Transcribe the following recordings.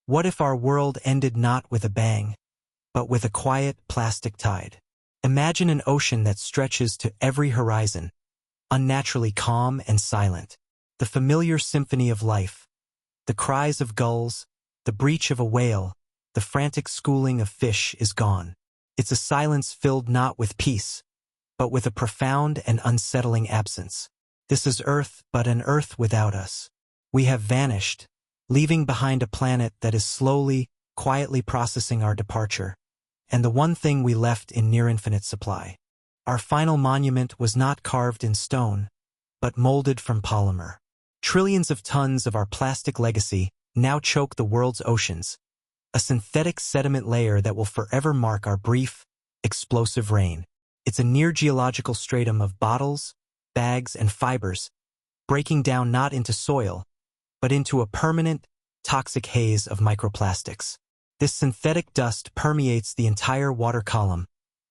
What if our world ended not with a bang, but with a quiet plastic tide? Imagine an ocean that stretches to every horizon, unnaturally calm and silent. The familiar symphony of life, the cries of gulls, the breach of a whale, the frantic schooling of fish is gone. It's a silence filled not with peace, but with a profound and unsettling absence. This is Earth, but an Earth without us. We have vanished, leaving behind a planet that is slowly, quietly processing our departure, and the one thing we left in near-infinite supply. Our final monument was not carved in stone, but molded from polymer. Trillions of tons of our plastic legacy now choke the world's oceans, a synthetic sediment layer that will forever mark our brief, explosive reign. It's a near-geological stratum of bottles, bags, and fibers, breaking down not into soil, but into a permanent, toxic haze of microplastics. This synthetic dust permeates the entire water column,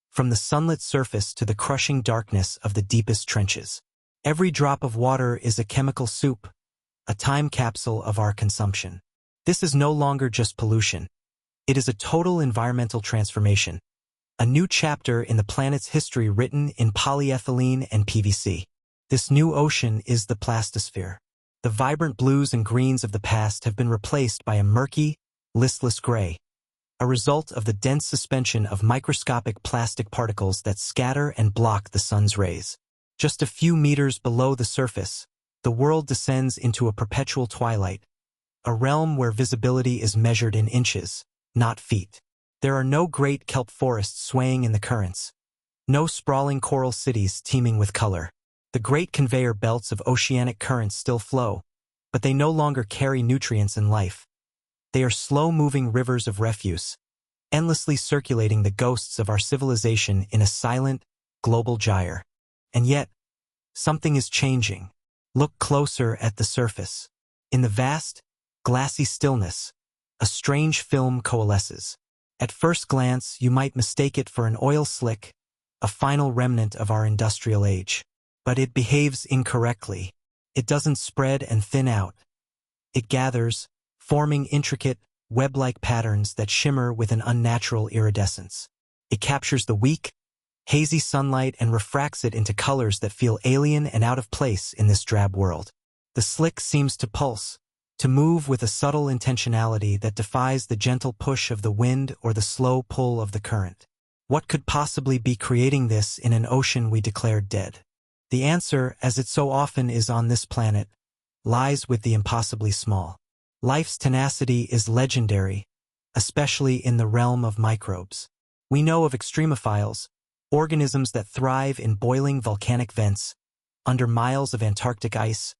from the sunlit surface to the crushing darkness of the deepest trenches. Every drop of water is a chemical soup, a time capsule of our consumption. This is no longer just pollution. It is a total environmental transformation, a new chapter in the planet's history written in polyethylene and PVC. This new ocean is the plastisphere. The vibrant blues and greens of the past have been replaced by a murky, listless gray, a result of the dense suspension of microscopic plastic particles that scatter and block the sun's rays. Just a few meters below the surface, the world descends into a perpetual twilight, a realm where visibility is measured in inches, not feet. There are no great kelp forests swaying in the currents, no sprawling coral cities teeming with color. The great conveyor belts of oceanic currents still flow, but they no longer carry nutrients and life. They are slow-moving rivers of refuse, endlessly circulating the ghosts of our civilization in a silent, global gyre. And yet, something is changing. Look closer at the surface. In the vast, glassy stillness, a strange film coalesces. At first glance, you might mistake it for an oil slick, a final remnant of our industrial age. But it behaves incorrectly. It doesn't spread and thin out. It gathers, forming intricate, web-like patterns that shimmer with an unnatural iridescence. It captures the weak, hazy sunlight and refracts it into colors that feel alien and out of place in this drab world. The slick seems to pulse, to move with a subtle intentionality that defies the gentle push of the wind or the slow pull of the current. What could possibly be creating this in an ocean we declared dead? The answer, as it so often is on this planet, lies with the impossibly small. Life's tenacity is legendary, especially in the realm of microbes. We know of extremophiles, organisms that thrive in boiling volcanic vents, under miles of Antarctic ice,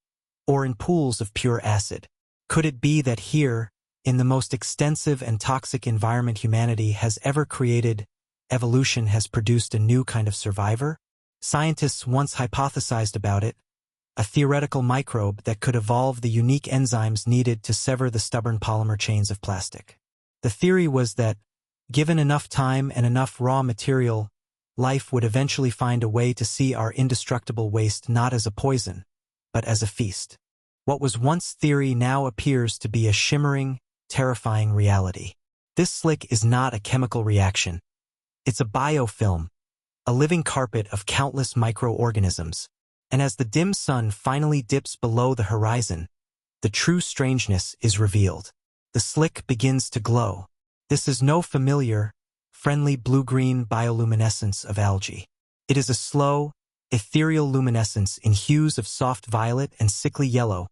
or in pools of pure acid. Could it be that here, in the most extensive and toxic environment humanity has ever created, evolution has produced a new kind of survivor? Scientists once hypothesized about it, a theoretical microbe that could evolve the unique enzymes needed to sever the stubborn polymer chains of plastic. The theory was that, given enough time and enough raw material, life would eventually find a way to see our indestructible waste not as a poison, but as a feast. What was once theory now appears to be a shimmering, terrifying reality. This slick is not a chemical reaction. It's a biofilm, a living carpet of countless microorganisms. And as the dim sun finally dips below the horizon, the true strangeness is revealed. The slick begins to glow. This is no familiar, friendly blue-green bioluminescence of algae. It is a slow, ethereal luminescence in hues of soft violet and sickly yellow,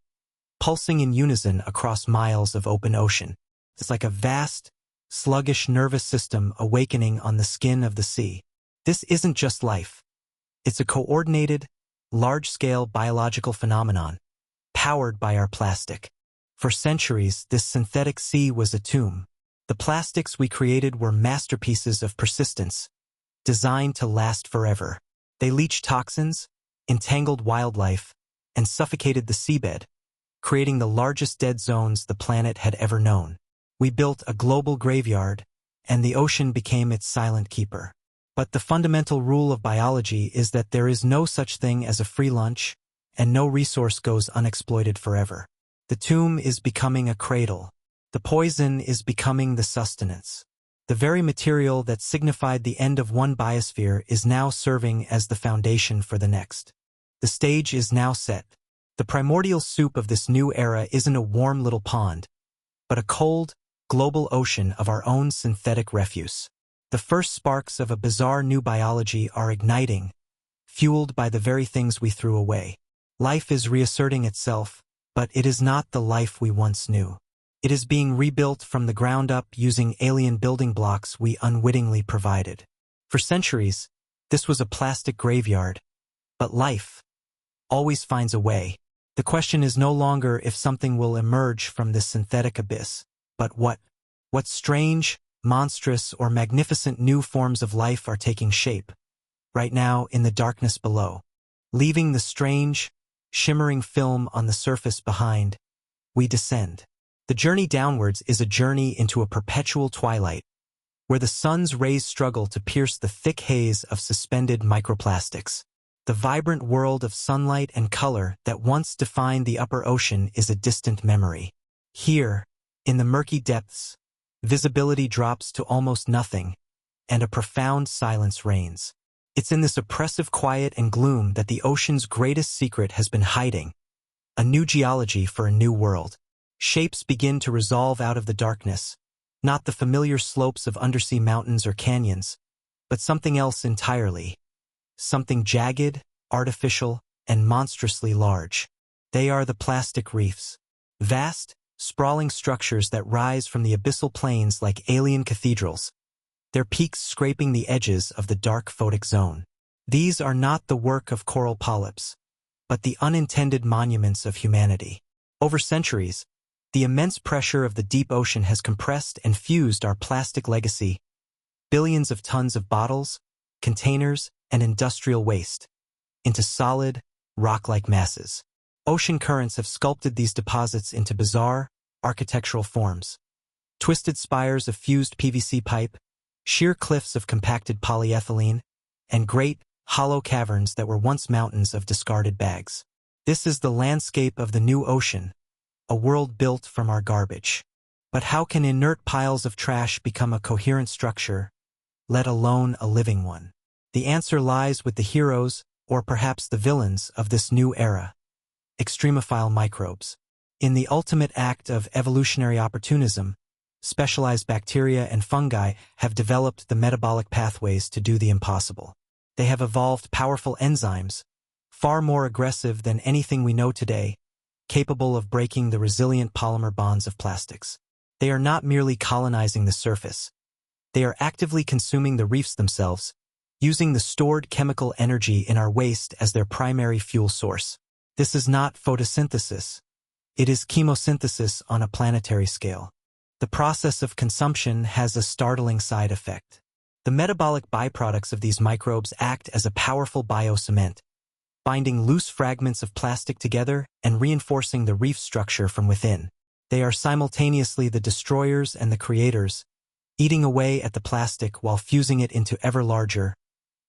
pulsing in unison across miles of open ocean. It's like a vast, sluggish nervous system awakening on the skin of the sea. This isn't just life. It's a coordinated, large-scale biological phenomenon, powered by our plastic. For centuries, this synthetic sea was a tomb. The plastics we created were masterpieces of persistence, designed to last forever. They leached toxins, entangled wildlife, and suffocated the seabed, creating the largest dead zones the planet had ever known. We built a global graveyard, and the ocean became its silent keeper. But the fundamental rule of biology is that there is no such thing as a free lunch, and no resource goes unexploited forever. The tomb is becoming a cradle, The poison is becoming the sustenance. The very material that signified the end of one biosphere is now serving as the foundation for the next. The stage is now set. The primordial soup of this new era isn't a warm little pond, but a cold, global ocean of our own synthetic refuse. The first sparks of a bizarre new biology are igniting, fueled by the very things we threw away. Life is reasserting itself, but it is not the life we once knew. It is being rebuilt from the ground up using alien building blocks we unwittingly provided. For centuries, this was a plastic graveyard, but life always finds a way. The question is no longer if something will emerge from this synthetic abyss, but what strange, monstrous, or magnificent new forms of life are taking shape, right now in the darkness below. Leaving the strange, shimmering film on the surface behind, we descend. The journey downwards is a journey into a perpetual twilight, where the sun's rays struggle to pierce the thick haze of suspended microplastics. The vibrant world of sunlight and color that once defined the upper ocean is a distant memory. Here, in the murky depths, visibility drops to almost nothing, and a profound silence reigns. It's in this oppressive quiet and gloom that the ocean's greatest secret has been hiding. A new geology for a new world. Shapes begin to resolve out of the darkness, not the familiar slopes of undersea mountains or canyons, but something else entirely. Something jagged, artificial, and monstrously large. They are the plastic reefs. Vast, sprawling structures that rise from the abyssal plains like alien cathedrals, their peaks scraping the edges of the dark photic zone. These are not the work of coral polyps, but the unintended monuments of humanity. Over centuries, the immense pressure of the deep ocean has compressed and fused our plastic legacy, billions of tons of bottles, containers, and industrial waste, into solid, rock-like masses. Ocean currents have sculpted these deposits into bizarre, architectural forms. Twisted spires of fused PVC pipe, sheer cliffs of compacted polyethylene, and great, hollow caverns that were once mountains of discarded bags. This is the landscape of the new ocean, a world built from our garbage. But how can inert piles of trash become a coherent structure, let alone a living one? The answer lies with the heroes, or perhaps the villains, of this new era. Extremophile microbes. In the ultimate act of evolutionary opportunism, specialized bacteria and fungi have developed the metabolic pathways to do the impossible. They have evolved powerful enzymes, far more aggressive than anything we know today, capable of breaking the resilient polymer bonds of plastics. They are not merely colonizing the surface. They are actively consuming the reefs themselves, using the stored chemical energy in our waste as their primary fuel source. This is not photosynthesis. It is chemosynthesis on a planetary scale. The process of consumption has a startling side effect. The metabolic byproducts of these microbes act as a powerful biocement, binding loose fragments of plastic together and reinforcing the reef structure from within. They are simultaneously the destroyers and the creators, eating away at the plastic while fusing it into ever larger,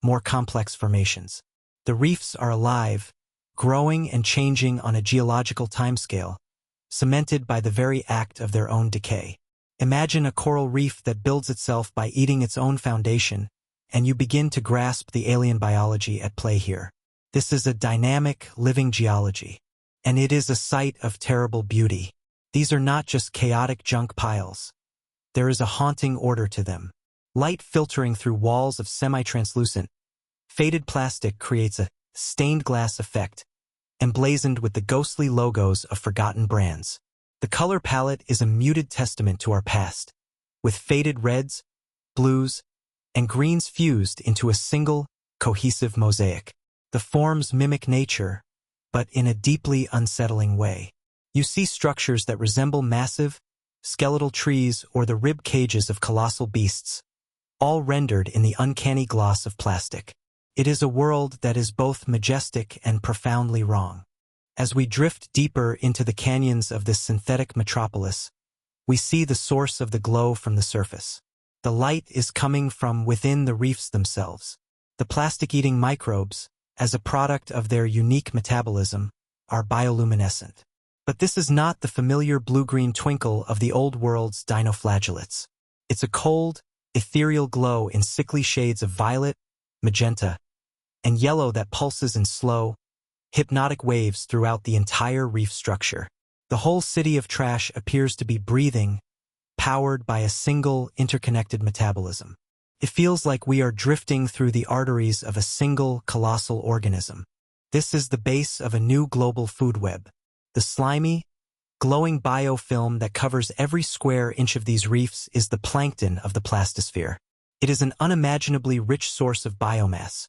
more complex formations. The reefs are alive, growing and changing on a geological timescale, cemented by the very act of their own decay. Imagine a coral reef that builds itself by eating its own foundation, and you begin to grasp the alien biology at play here. This is a dynamic, living geology, and it is a sight of terrible beauty. These are not just chaotic junk piles. There is a haunting order to them. Light filtering through walls of semi-translucent, faded plastic creates a stained glass effect, emblazoned with the ghostly logos of forgotten brands. The color palette is a muted testament to our past, with faded reds, blues, and greens fused into a single, cohesive mosaic. The forms mimic nature, but in a deeply unsettling way. You see structures that resemble massive, skeletal trees or the rib cages of colossal beasts, all rendered in the uncanny gloss of plastic. It is a world that is both majestic and profoundly wrong. As we drift deeper into the canyons of this synthetic metropolis, we see the source of the glow from the surface. The light is coming from within the reefs themselves. The plastic-eating microbes, as a product of their unique metabolism, are bioluminescent. But this is not the familiar blue-green twinkle of the old world's dinoflagellates. It's a cold, ethereal glow in sickly shades of violet, magenta, and yellow that pulses in slow, hypnotic waves throughout the entire reef structure. The whole city of trash appears to be breathing, powered by a single interconnected metabolism. It feels like we are drifting through the arteries of a single colossal organism. This is the base of a new global food web. The slimy, glowing biofilm that covers every square inch of these reefs is the plankton of the plastisphere. It is an unimaginably rich source of biomass,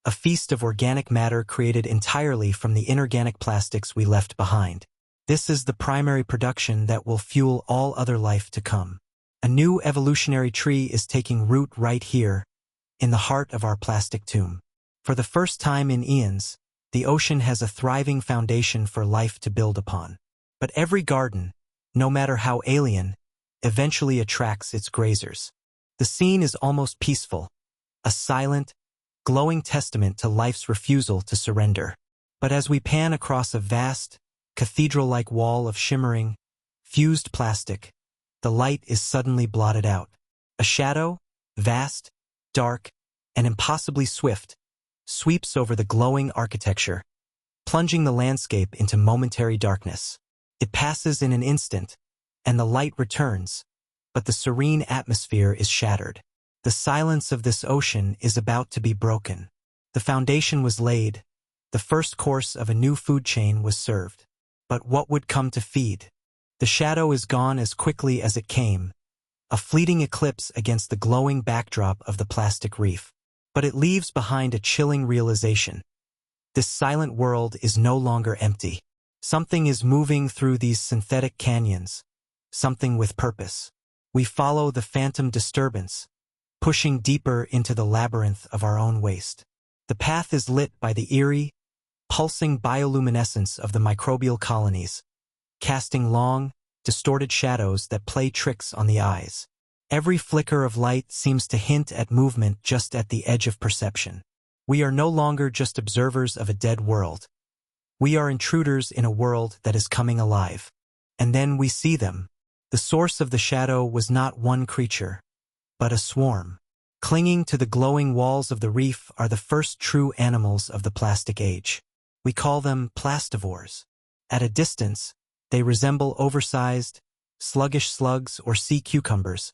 a feast of organic matter created entirely from the inorganic plastics we left behind. This is the primary production that will fuel all other life to come. A new evolutionary tree is taking root right here, in the heart of our plastic tomb. For the first time in eons, the ocean has a thriving foundation for life to build upon. But every garden, no matter how alien, eventually attracts its grazers. The scene is almost peaceful, a silent, glowing testament to life's refusal to surrender. But as we pan across a vast, cathedral-like wall of shimmering, fused plastic, the light is suddenly blotted out. A shadow, vast, dark, and impossibly swift, sweeps over the glowing architecture, plunging the landscape into momentary darkness. It passes in an instant, and the light returns, but the serene atmosphere is shattered. The silence of this ocean is about to be broken. The foundation was laid, the first course of a new food chain was served. But what would come to feed? The shadow is gone as quickly as it came, a fleeting eclipse against the glowing backdrop of the plastic reef. But it leaves behind a chilling realization. This silent world is no longer empty. Something is moving through these synthetic canyons, something with purpose. We follow the phantom disturbance, pushing deeper into the labyrinth of our own waste. The path is lit by the eerie, pulsing bioluminescence of the microbial colonies, casting long, distorted shadows that play tricks on the eyes. Every flicker of light seems to hint at movement just at the edge of perception. We are no longer just observers of a dead world. We are intruders in a world that is coming alive. And then we see them. The source of the shadow was not one creature, but a swarm. Clinging to the glowing walls of the reef are the first true animals of the plastic age. We call them plastivores. At a distance, they resemble oversized, sluggish slugs or sea cucumbers,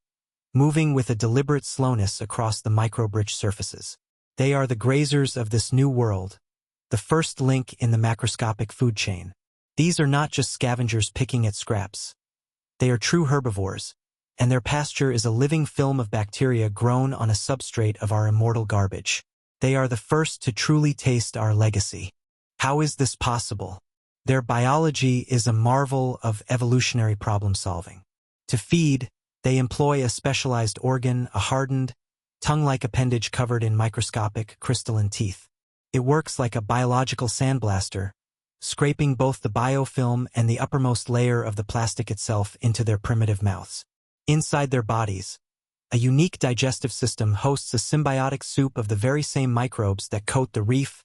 moving with a deliberate slowness across the microbe-rich surfaces. They are the grazers of this new world, the first link in the macroscopic food chain. These are not just scavengers picking at scraps. They are true herbivores, and their pasture is a living film of bacteria grown on a substrate of our immortal garbage. They are the first to truly taste our legacy. How is this possible? Their biology is a marvel of evolutionary problem-solving. To feed, they employ a specialized organ, a hardened, tongue-like appendage covered in microscopic, crystalline teeth. It works like a biological sandblaster, scraping both the biofilm and the uppermost layer of the plastic itself into their primitive mouths. Inside their bodies, a unique digestive system hosts a symbiotic soup of the very same microbes that coat the reef,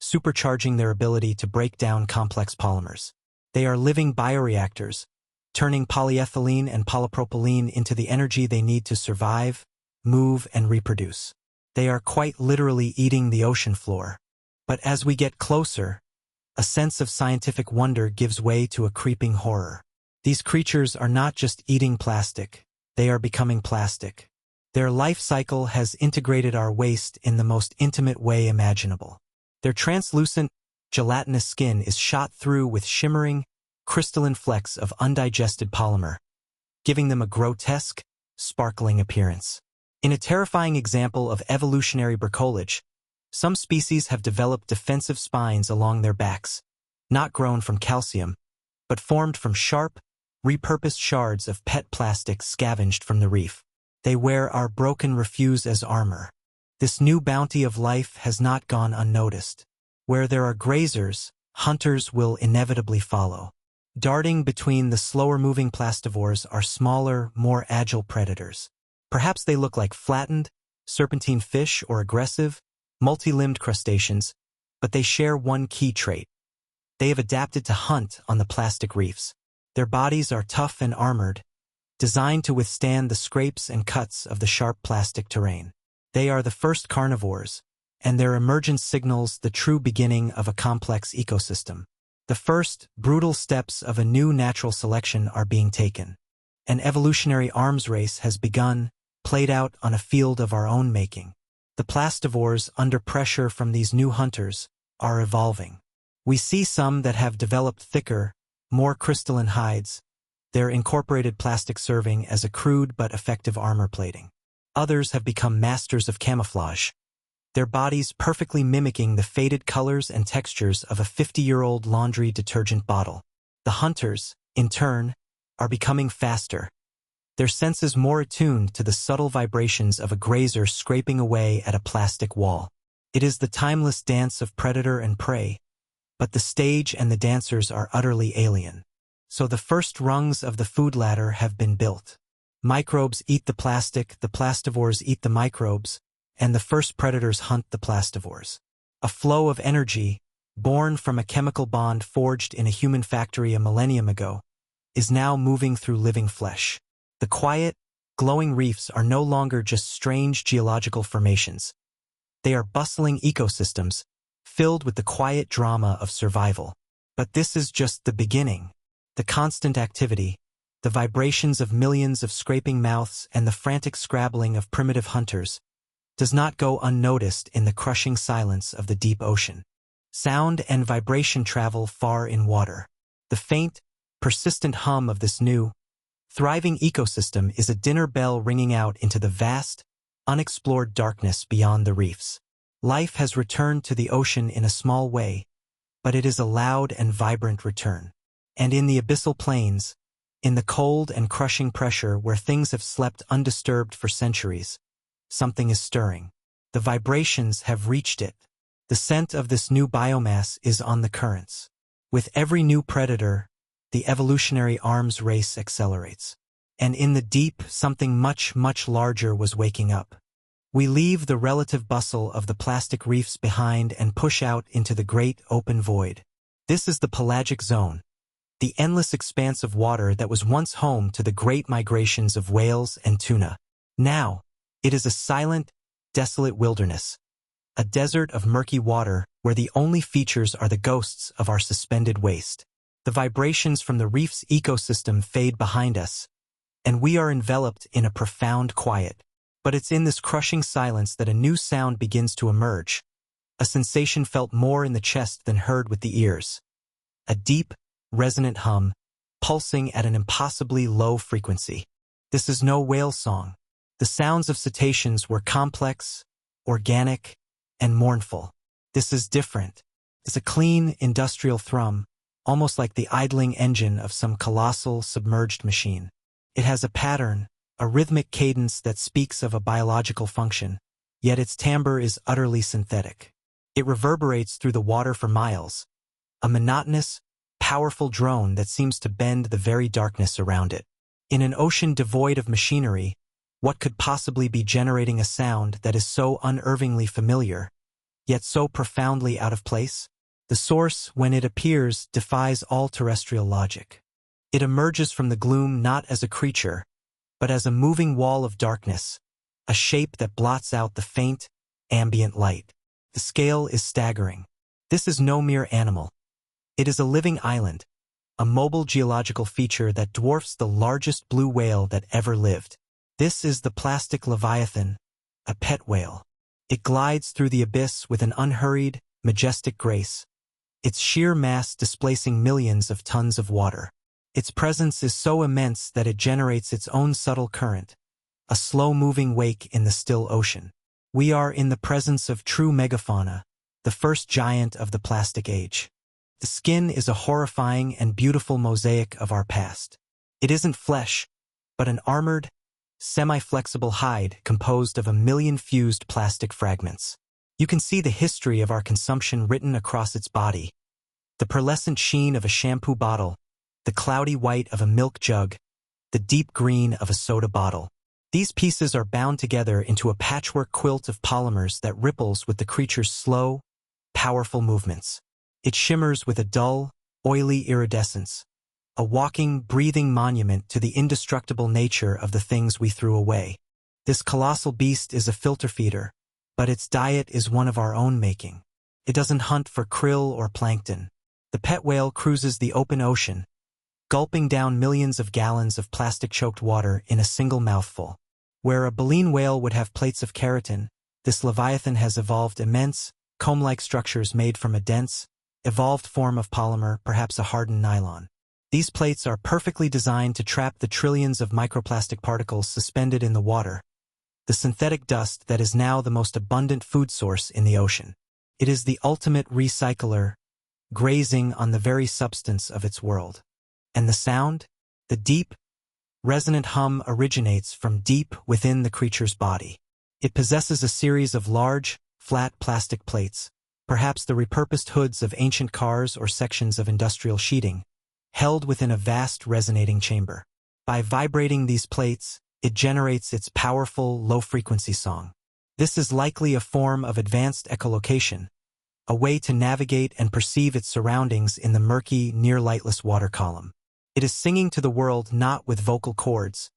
supercharging their ability to break down complex polymers. They are living bioreactors, turning polyethylene and polypropylene into the energy they need to survive, move, and reproduce. They are quite literally eating the ocean floor. But as we get closer, a sense of scientific wonder gives way to a creeping horror. These creatures are not just eating plastic, they are becoming plastic. Their life cycle has integrated our waste in the most intimate way imaginable. Their translucent, gelatinous skin is shot through with shimmering, crystalline flecks of undigested polymer, giving them a grotesque, sparkling appearance. In a terrifying example of evolutionary bricolage, some species have developed defensive spines along their backs, not grown from calcium, but formed from sharp, repurposed shards of PET plastic scavenged from the reef. They wear our broken refuse as armor. This new bounty of life has not gone unnoticed. Where there are grazers, hunters will inevitably follow. Darting between the slower-moving plastivores are smaller, more agile predators. Perhaps they look like flattened, serpentine fish or aggressive, multi-limbed crustaceans, but they share one key trait. They have adapted to hunt on the plastic reefs. Their bodies are tough and armored, designed to withstand the scrapes and cuts of the sharp plastic terrain. They are the first carnivores, and their emergence signals the true beginning of a complex ecosystem. The first, brutal steps of a new natural selection are being taken. An evolutionary arms race has begun, played out on a field of our own making. The plastivores, under pressure from these new hunters, are evolving. We see some that have developed thicker, more crystalline hides, their incorporated plastic serving as a crude but effective armor plating. Others have become masters of camouflage, their bodies perfectly mimicking the faded colors and textures of a 50-year-old laundry detergent bottle. The hunters, in turn, are becoming faster, their senses more attuned to the subtle vibrations of a grazer scraping away at a plastic wall. It is the timeless dance of predator and prey, but the stage and the dancers are utterly alien. So the first rungs of the food ladder have been built. Microbes eat the plastivores eat the microbes, and the first predators hunt the plastivores. A flow of energy, born from a chemical bond forged in a human factory a millennium ago, is now moving through living flesh. The quiet, glowing reefs are no longer just strange geological formations. They are bustling ecosystems, filled with the quiet drama of survival. But this is just the beginning. The constant activity, the vibrations of millions of scraping mouths and the frantic scrabbling of primitive hunters, does not go unnoticed in the crushing silence of the deep ocean. Sound and vibration travel far in water. The faint, persistent hum of this new, thriving ecosystem is a dinner bell ringing out into the vast, unexplored darkness beyond the reefs. Life has returned to the ocean in a small way, but it is a loud and vibrant return. And in the abyssal plains, in the cold and crushing pressure where things have slept undisturbed for centuries, something is stirring. The vibrations have reached it. The scent of this new biomass is on the currents. With every new predator, the evolutionary arms race accelerates. And in the deep, something much, much larger was waking up. We leave the relative bustle of the plastic reefs behind and push out into the great open void. This is the pelagic zone, the endless expanse of water that was once home to the great migrations of whales and tuna. Now, it is a silent, desolate wilderness, a desert of murky water where the only features are the ghosts of our suspended waste. The vibrations from the reef's ecosystem fade behind us, and we are enveloped in a profound quiet. But it's in this crushing silence that a new sound begins to emerge, a sensation felt more in the chest than heard with the ears. A deep, resonant hum, pulsing at an impossibly low frequency. This is no whale song. The sounds of cetaceans were complex, organic, and mournful. This is different. It's a clean, industrial thrum, almost like the idling engine of some colossal, submerged machine. It has a pattern, a rhythmic cadence that speaks of a biological function, yet its timbre is utterly synthetic. It reverberates through the water for miles, a monotonous, powerful drone that seems to bend the very darkness around it. In an ocean devoid of machinery, what could possibly be generating a sound that is so unervingly familiar, yet so profoundly out of place? The source, when it appears, defies all terrestrial logic. It emerges from the gloom not as a creature, but as a moving wall of darkness, a shape that blots out the faint, ambient light. The scale is staggering. This is no mere animal. It is a living island, a mobile geological feature that dwarfs the largest blue whale that ever lived. This is the plastic leviathan, a pet whale. It glides through the abyss with an unhurried, majestic grace, its sheer mass displacing millions of tons of water. Its presence is so immense that it generates its own subtle current, a slow-moving wake in the still ocean. We are in the presence of true megafauna, the first giant of the plastic age. The skin is a horrifying and beautiful mosaic of our past. It isn't flesh, but an armored, semi-flexible hide composed of a million fused plastic fragments. You can see the history of our consumption written across its body. The pearlescent sheen of a shampoo bottle, the cloudy white of a milk jug, the deep green of a soda bottle. These pieces are bound together into a patchwork quilt of polymers that ripples with the creature's slow, powerful movements. It shimmers with a dull, oily iridescence, a walking, breathing monument to the indestructible nature of the things we threw away. This colossal beast is a filter feeder, but its diet is one of our own making. It doesn't hunt for krill or plankton. The pet whale cruises the open ocean, gulping down millions of gallons of plastic-choked water in a single mouthful. Where a baleen whale would have plates of keratin, this leviathan has evolved immense, comb-like structures made from a dense, evolved form of polymer, perhaps a hardened nylon. These plates are perfectly designed to trap the trillions of microplastic particles suspended in the water, the synthetic dust that is now the most abundant food source in the ocean. It is the ultimate recycler, grazing on the very substance of its world. And the sound? The deep, resonant hum originates from deep within the creature's body. It possesses a series of large, flat plastic plates, perhaps the repurposed hoods of ancient cars or sections of industrial sheeting, held within a vast resonating chamber. By vibrating these plates, it generates its powerful, low-frequency song. This is likely a form of advanced echolocation, a way to navigate and perceive its surroundings in the murky, near-lightless water column. It is singing to the world not with vocal cords,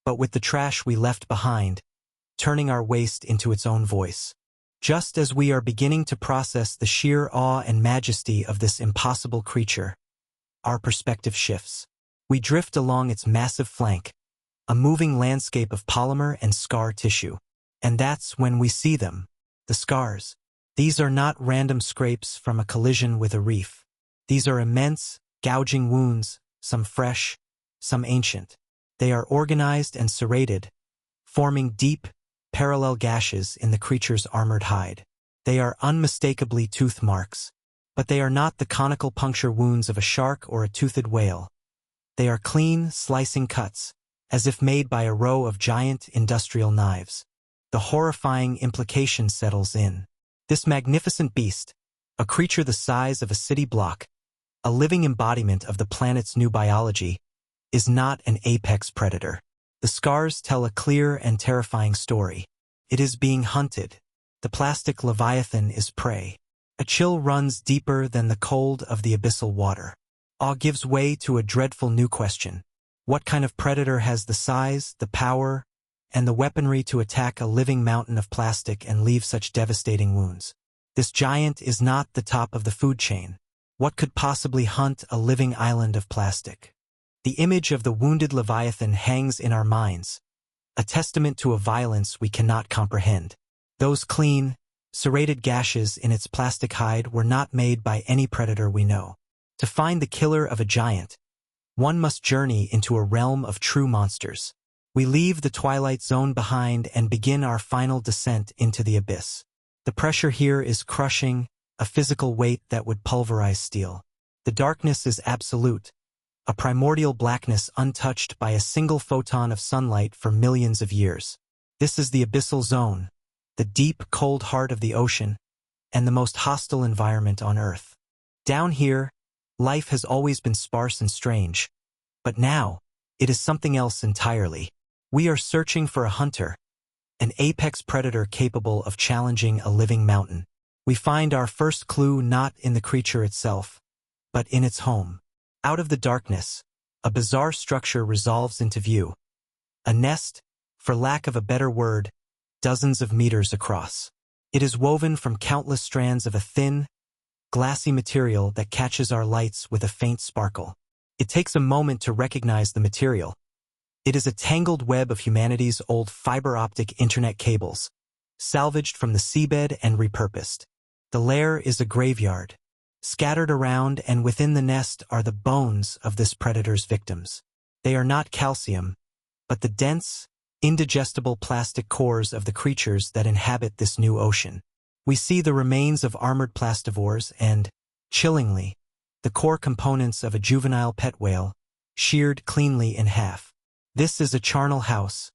but with the trash we left behind, turning our waste into its own voice. Just as we are beginning to process the sheer awe and majesty of this impossible creature, our perspective shifts. We drift along its massive flank, a moving landscape of polymer and scar tissue. And that's when we see them, the scars. These are not random scrapes from a collision with a reef. These are immense, gouging wounds, some fresh, some ancient. They are organized and serrated, forming deep, parallel gashes in the creature's armored hide. They are unmistakably tooth marks, but they are not the conical puncture wounds of a shark or a toothed whale. They are clean, slicing cuts, as if made by a row of giant industrial knives. The horrifying implication settles in. This magnificent beast, a creature the size of a city block, a living embodiment of the planet's new biology, is not an apex predator. The scars tell a clear and terrifying story. It is being hunted. The plastic leviathan is prey. A chill runs deeper than the cold of the abyssal water. Awe gives way to a dreadful new question. What kind of predator has the size, the power, and the weaponry to attack a living mountain of plastic and leave such devastating wounds? This giant is not the top of the food chain. What could possibly hunt a living island of plastic? The image of the wounded leviathan hangs in our minds, a testament to a violence we cannot comprehend. Those clean, serrated gashes in its plastic hide were not made by any predator we know. To find the killer of a giant, one must journey into a realm of true monsters. We leave the twilight zone behind and begin our final descent into the abyss. The pressure here is crushing, a physical weight that would pulverize steel. The darkness is absolute, a primordial blackness untouched by a single photon of sunlight for millions of years. This is the abyssal zone, the deep, cold heart of the ocean, and the most hostile environment on Earth. Down here, life has always been sparse and strange, but now, it is something else entirely. We are searching for a hunter, an apex predator capable of challenging a living mountain. We find our first clue not in the creature itself, but in its home. Out of the darkness, a bizarre structure resolves into view. A nest, for lack of a better word, dozens of meters across. It is woven from countless strands of a thin, glassy material that catches our lights with a faint sparkle. It takes a moment to recognize the material. It is a tangled web of humanity's old fiber-optic internet cables, salvaged from the seabed and repurposed. The lair is a graveyard. Scattered around and within the nest are the bones of this predator's victims. They are not calcium, but the dense, indigestible plastic cores of the creatures that inhabit this new ocean. We see the remains of armored plastivores and, chillingly, the core components of a juvenile pet whale, sheared cleanly in half. This is a charnel house,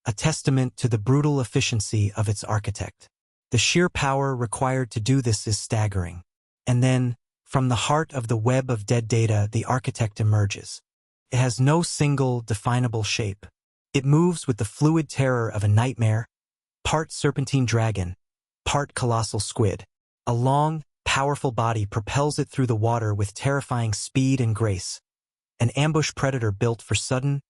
a testament to the brutal efficiency of its architect. The sheer power required to do this is staggering. And then, from the heart of the web of dead data, the architect emerges. It has no single, definable shape. It moves with the fluid terror of a nightmare, part serpentine dragon, part colossal squid. A long, powerful body propels it through the water with terrifying speed and grace, an ambush predator built for sudden,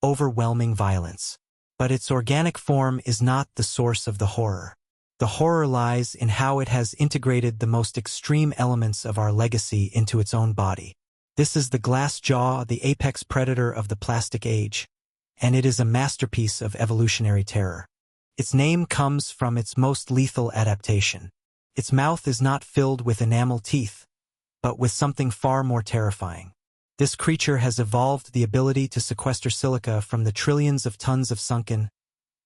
overwhelming violence. But its organic form is not the source of the horror. The horror lies in how it has integrated the most extreme elements of our legacy into its own body. This is the glass jaw, the apex predator of the plastic age, and it is a masterpiece of evolutionary terror. Its name comes from its most lethal adaptation. Its mouth is not filled with enamel teeth, but with something far more terrifying. This creature has evolved the ability to sequester silica from the trillions of tons of sunken,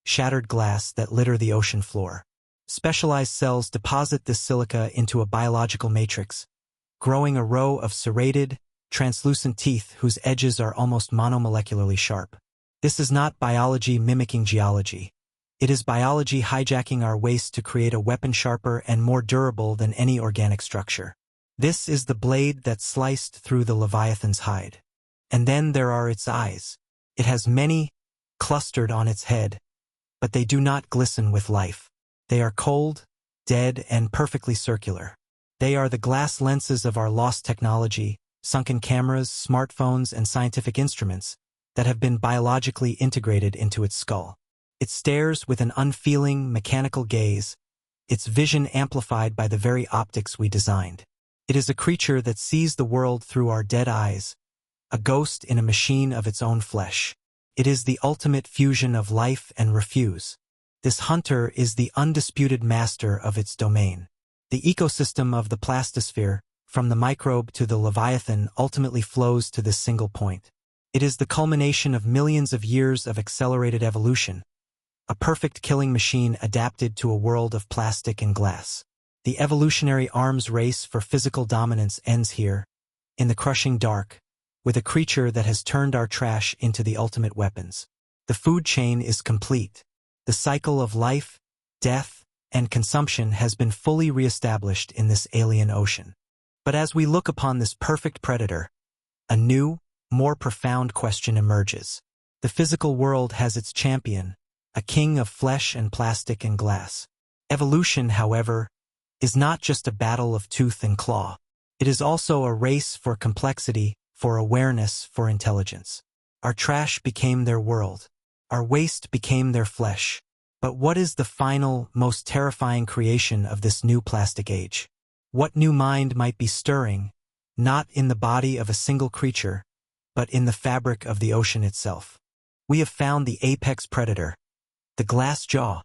shattered glass that litter the ocean floor. Specialized cells deposit this silica into a biological matrix, growing a row of serrated, translucent teeth whose edges are almost monomolecularly sharp. This is not biology mimicking geology. It is biology hijacking our waste to create a weapon sharper and more durable than any organic structure. This is the blade that sliced through the Leviathan's hide. And then there are its eyes. It has many, clustered on its head, but they do not glisten with life. They are cold, dead, and perfectly circular. They are the glass lenses of our lost technology, sunken cameras, smartphones, and scientific instruments that have been biologically integrated into its skull. It stares with an unfeeling, mechanical gaze, its vision amplified by the very optics we designed. It is a creature that sees the world through our dead eyes, a ghost in a machine of its own flesh. It is the ultimate fusion of life and refuse. This hunter is the undisputed master of its domain. The ecosystem of the plastisphere, from the microbe to the Leviathan, ultimately flows to this single point. It is the culmination of millions of years of accelerated evolution, a perfect killing machine adapted to a world of plastic and glass. The evolutionary arms race for physical dominance ends here, in the crushing dark, with a creature that has turned our trash into the ultimate weapons. The food chain is complete. The cycle of life, death, and consumption has been fully reestablished in this alien ocean. But as we look upon this perfect predator, a new, more profound question emerges. The physical world has its champion, a king of flesh and plastic and glass. Evolution, however, is not just a battle of tooth and claw. It is also a race for complexity, for awareness, for intelligence. Our trash became their world. Our waste became their flesh. But what is the final, most terrifying creation of this new plastic age? What new mind might be stirring, not in the body of a single creature, but in the fabric of the ocean itself? We have found the apex predator, the glass jaw,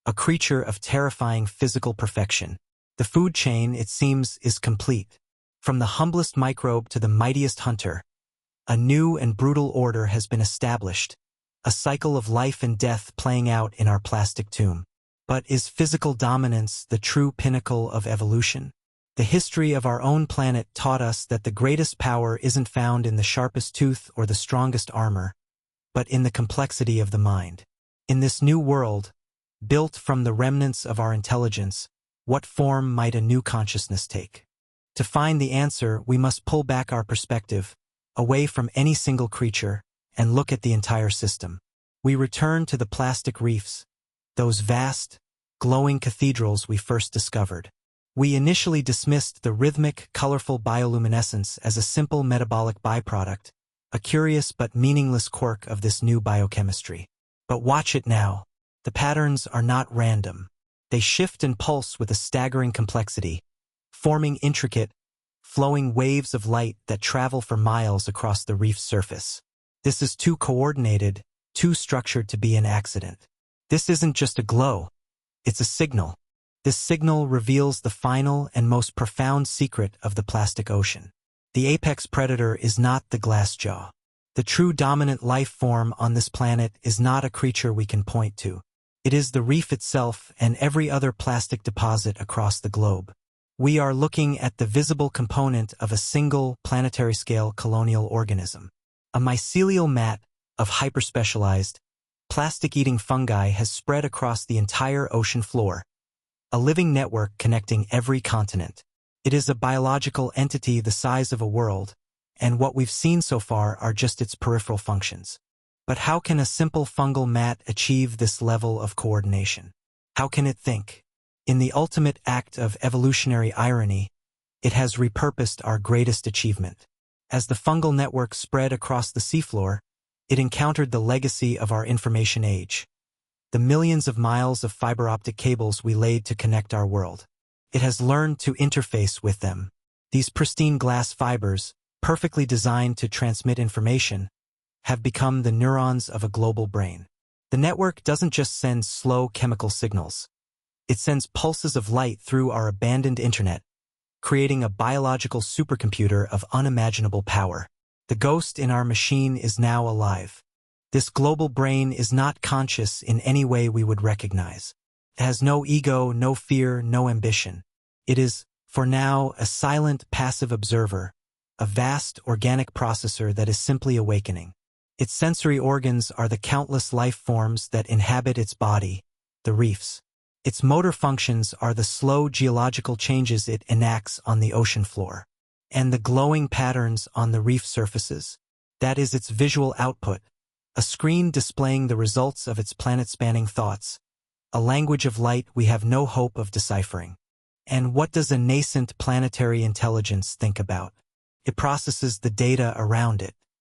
a creature of terrifying physical perfection. The food chain, it seems, is complete. From the humblest microbe to the mightiest hunter, a new and brutal order has been established, a cycle of life and death playing out in our plastic tomb. But is physical dominance the true pinnacle of evolution? The history of our own planet taught us that the greatest power isn't found in the sharpest tooth or the strongest armor, but in the complexity of the mind. In this new world, built from the remnants of our intelligence, what form might a new consciousness take? To find the answer, we must pull back our perspective, away from any single creature, and look at the entire system. We return to the plastic reefs, those vast, glowing cathedrals we first discovered. We initially dismissed the rhythmic, colorful bioluminescence as a simple metabolic byproduct, a curious but meaningless quirk of this new biochemistry. But watch it now. The patterns are not random. They shift and pulse with a staggering complexity, forming intricate, flowing waves of light that travel for miles across the reef's surface. This is too coordinated, too structured to be an accident. This isn't just a glow. It's a signal. This signal reveals the final and most profound secret of the plastic ocean. The apex predator is not the glass jaw. The true dominant life form on this planet is not a creature we can point to. It is the reef itself and every other plastic deposit across the globe. We are looking at the visible component of a single planetary-scale colonial organism. A mycelial mat of hyperspecialized, plastic-eating fungi has spread across the entire ocean floor, a living network connecting every continent. It is a biological entity the size of a world, and what we've seen so far are just its peripheral functions. But how can a simple fungal mat achieve this level of coordination? How can it think? In the ultimate act of evolutionary irony, it has repurposed our greatest achievement. As the fungal network spread across the seafloor, it encountered the legacy of our information age. The millions of miles of fiber optic cables we laid to connect our world. It has learned to interface with them. These pristine glass fibers, perfectly designed to transmit information, have become the neurons of a global brain. The network doesn't just send slow chemical signals. It sends pulses of light through our abandoned internet, creating a biological supercomputer of unimaginable power. The ghost in our machine is now alive. This global brain is not conscious in any way we would recognize. It has no ego, no fear, no ambition. It is, for now, a silent, passive observer, a vast organic processor that is simply awakening. Its sensory organs are the countless life forms that inhabit its body, the reefs. Its motor functions are the slow geological changes it enacts on the ocean floor. And the glowing patterns on the reef surfaces. That is its visual output, a screen displaying the results of its planet-spanning thoughts, a language of light we have no hope of deciphering. And what does a nascent planetary intelligence think about? It processes the data around it.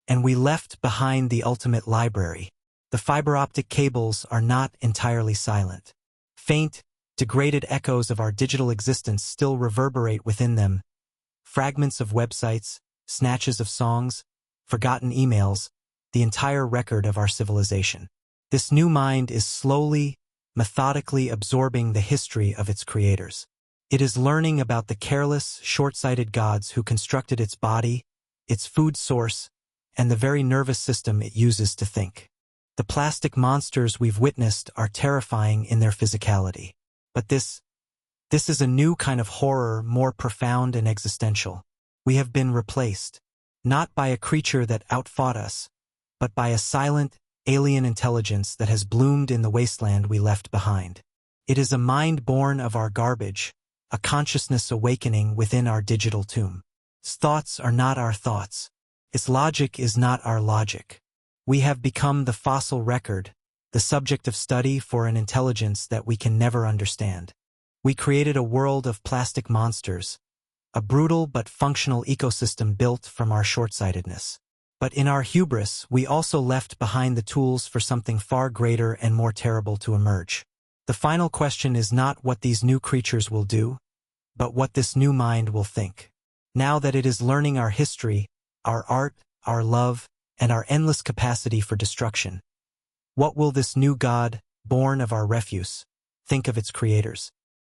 And we left behind the ultimate library. The fiber optic cables are not entirely silent. Faint, degraded echoes of our digital existence still reverberate within them. Fragments of websites, snatches of songs, forgotten emails, the entire record of our civilization. This new mind is slowly, methodically absorbing the history of its creators. It is learning about the careless, short-sighted gods who constructed its body, its food source, and the very nervous system it uses to think. The plastic monsters we've witnessed are terrifying in their physicality. But this is a new kind of horror, more profound and existential. We have been replaced, not by a creature that outfought us, but by a silent, alien intelligence that has bloomed in the wasteland we left behind. It is a mind born of our garbage, a consciousness awakening within our digital tomb. Its thoughts are not our thoughts. Its logic is not our logic. We have become the fossil record, the subject of study for an intelligence that we can never understand. We created a world of plastic monsters, a brutal but functional ecosystem built from our short-sightedness. But in our hubris, we also left behind the tools for something far greater and more terrible to emerge. The final question is not what these new creatures will do, but what this new mind will think. Now that it is learning our history, our art, our love, and our endless capacity for destruction, what will this new god, born of our refuse, think of its creators?